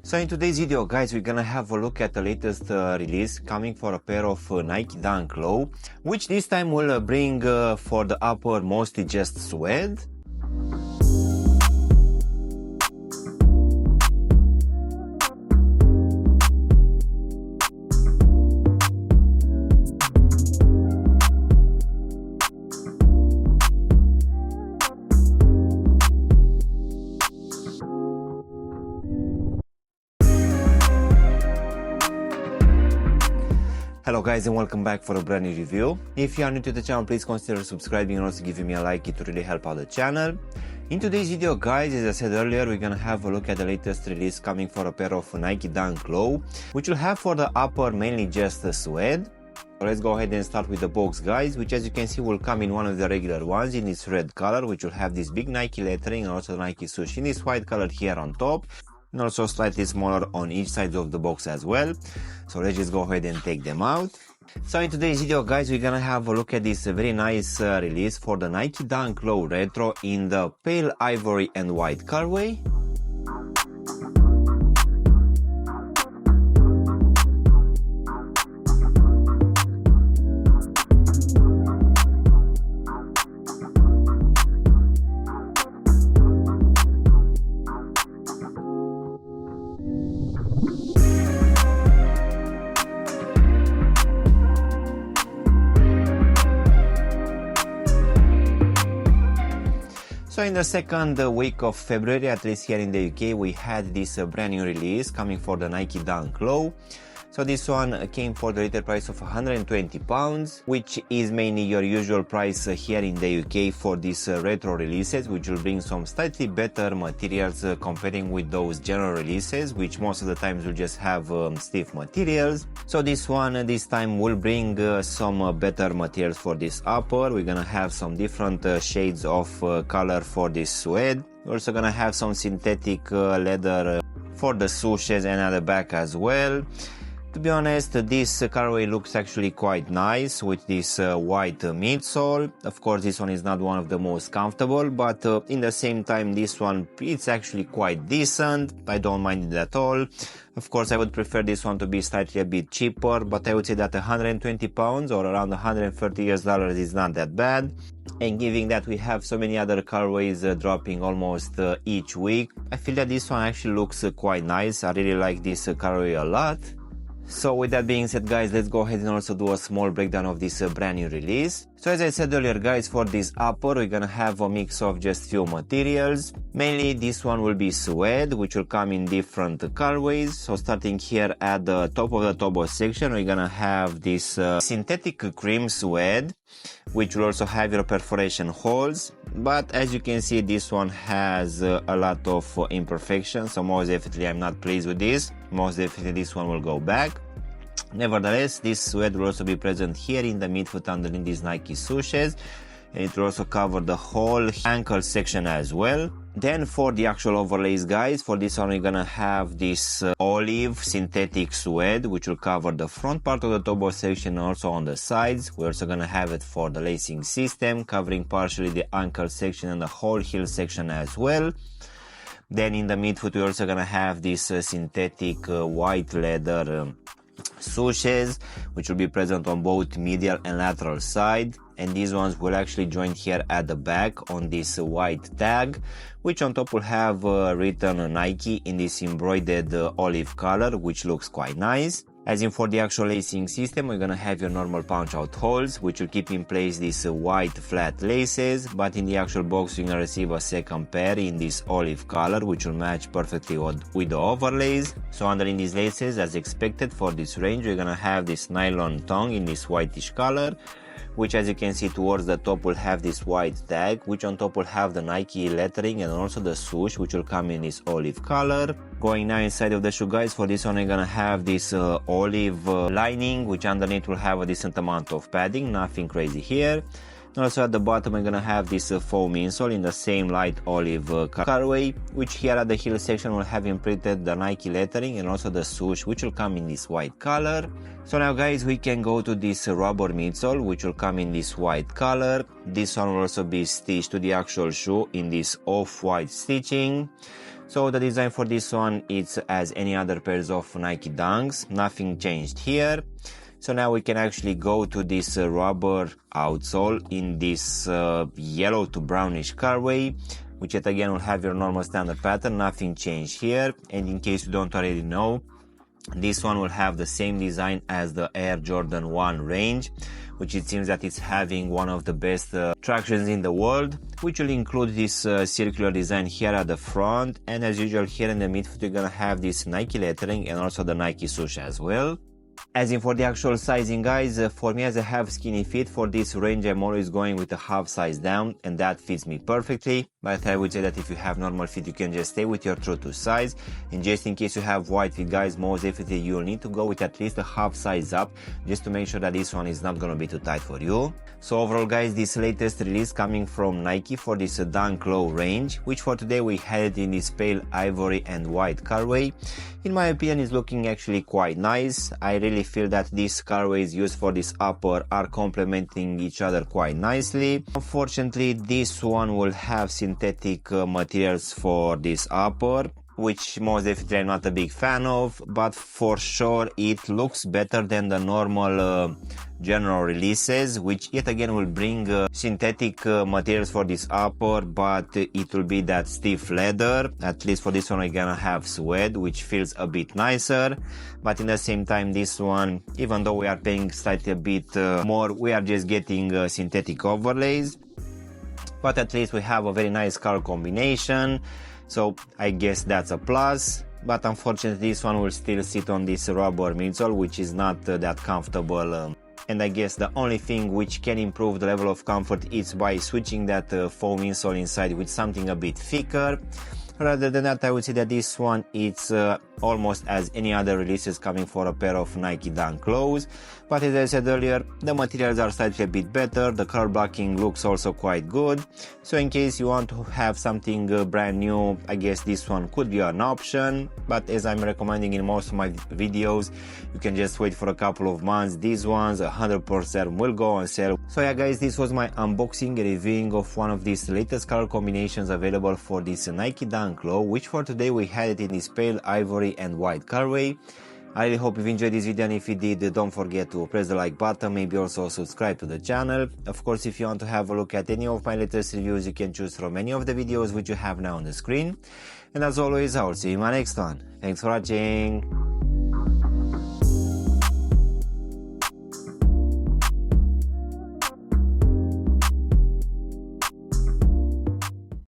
So in today's video guys, we're gonna have a look at the latest release coming for a pair of Nike Dunk Low, which this time will bring for the upper mostly just suede. Hello guys and welcome back for a brand new review. If you are new to the channel, please consider subscribing and also giving me a like. It will really help out the channel. In today's video guys, as I said earlier, we're gonna have a look at the latest release coming for a pair of Nike Dunk Low, which will have for the upper mainly just a suede. Let's go ahead and start with the box guys, which as you can see will come in one of the regular ones in this red color, which will have this big Nike lettering and also the Nike swoosh in this white color here on top, and also slightly smaller on each side of the box as well. So let's just go ahead and take them out. So in today's video guys, we're gonna have a look at this very nice release for the Nike Dunk Low Retro in the pale ivory and white colorway. So in the second week of February, at least here in the UK, we had this brand new release coming for the Nike Dunk Low. So this one came for the retail price of £120, which is mainly your usual price here in the UK for these retro releases, which will bring some slightly better materials comparing with those general releases, which most of the times will just have stiff materials. So this one this time will bring some better materials for this upper. We're gonna have some different shades of color for this suede. We're also gonna have some synthetic leather for the swooshes and at the back as well. To be honest, this colorway looks actually quite nice with this white midsole. Of course, this one is not one of the most comfortable, but in the same time, this one, it's actually quite decent. I don't mind it at all. Of course, I would prefer this one to be slightly a bit cheaper, but I would say that £120 or around $130 is not that bad. And given that we have so many other colorways dropping almost each week, I feel that this one actually looks quite nice. I really like this colorway a lot. So with that being said guys, let's go ahead and also do a small breakdown of this brand new release. So as I said earlier guys, for this upper we're gonna have a mix of just few materials. Mainly this one will be suede, which will come in different colorways. So starting here at the top of the tobo section, we're gonna have this synthetic cream suede, which will also have your perforation holes. But as you can see, this one has a lot of imperfections, so most definitely I'm not pleased with this. Most definitely this one will go back. Nevertheless, this suede will also be present here in the midfoot underneath these Nike swooshes, and it will also cover the whole ankle section as well. Then for the actual overlays guys, for this one we're gonna have this olive synthetic suede, which will cover the front part of the tobo section and also on the sides. We're also gonna have it for the lacing system, covering partially the ankle section and the whole heel section as well. Then in the midfoot we're also gonna have this synthetic white leather swooshes, which will be present on both medial and lateral side, and these ones will actually join here at the back on this white tag, which on top will have written Nike in this embroidered olive color, which looks quite nice. As in for the actual lacing system, we're gonna have your normal punch out holes, which will keep in place these white flat laces, but in the actual box you're gonna receive a second pair in this olive color, which will match perfectly with the overlays. So underneath these laces, as expected for this range, we're gonna have this nylon tongue in this whitish color, which as you can see towards the top will have this white tag, which on top will have the Nike lettering and also the swoosh, which will come in this olive color. Going now inside of the shoe guys, for this one we're gonna have this olive lining, which underneath will have a decent amount of padding, nothing crazy here. Also at the bottom we're gonna have this foam insole in the same light olive colorway, which here at the heel section will have imprinted the Nike lettering and also the swoosh, which will come in this white color. So now guys, we can go to this rubber midsole, which will come in this white color. This one will also be stitched to the actual shoe in this off-white stitching. So the design for this one is as any other pairs of Nike Dunks, nothing changed here. So now we can actually go to this rubber outsole in this yellow to brownish colorway, which yet again will have your normal standard pattern, nothing changed here. And in case you don't already know, this one will have the same design as the Air Jordan 1 range, which it seems that it's having one of the best tractions in the world, which will include this circular design here at the front, and as usual here in the midfoot you're gonna have this Nike lettering and also the Nike swoosh as well. As in for the actual sizing guys, for me as I have skinny feet, for this range I'm always going with a half size down, and that fits me perfectly. But I would say that if you have normal feet you can just stay with your true to size, and just in case you have wide feet guys, most definitely you'll need to go with at least a half size up, just to make sure that this one is not gonna be too tight for you. So overall guys, this latest release coming from Nike for this Dunk Low range, which for today we had it in this pale ivory and white colorway, in my opinion is looking actually quite nice. I really feel that these colorways used for this upper are complementing each other quite nicely. Unfortunately, this one will have synthetic materials for this upper, which most definitely I'm not a big fan of, but for sure it looks better than the normal general releases, which yet again will bring synthetic materials for this upper, but it will be that stiff leather. At least for this one we're gonna have suede, which feels a bit nicer, but in the same time this one, even though we are paying slightly a bit more, we are just getting synthetic overlays, but at least we have a very nice color combination. So I guess that's a plus, but unfortunately this one will still sit on this rubber midsole, which is not that comfortable. And I guess the only thing which can improve the level of comfort is by switching that foam insole inside with something a bit thicker. Rather than that, I would say that this one it's almost as any other releases coming for a pair of Nike Dunk Lows. But as I said earlier, the materials are slightly a bit better, the color blocking looks also quite good. So in case you want to have something brand new, I guess this one could be an option. But as I'm recommending in most of my videos, you can just wait for a couple of months. These ones 100% will go on sale. So yeah guys, this was my unboxing and reviewing of one of these latest color combinations available for this Nike Dunk Low, which for today we had it in this pale ivory and white colorway. I really hope you've enjoyed this video, and if you did, don't forget to press the like button, maybe also subscribe to the channel. Of course, if you want to have a look at any of my latest reviews, you can choose from any of the videos which you have now on the screen. And as always, I will see you in my next one. Thanks for watching.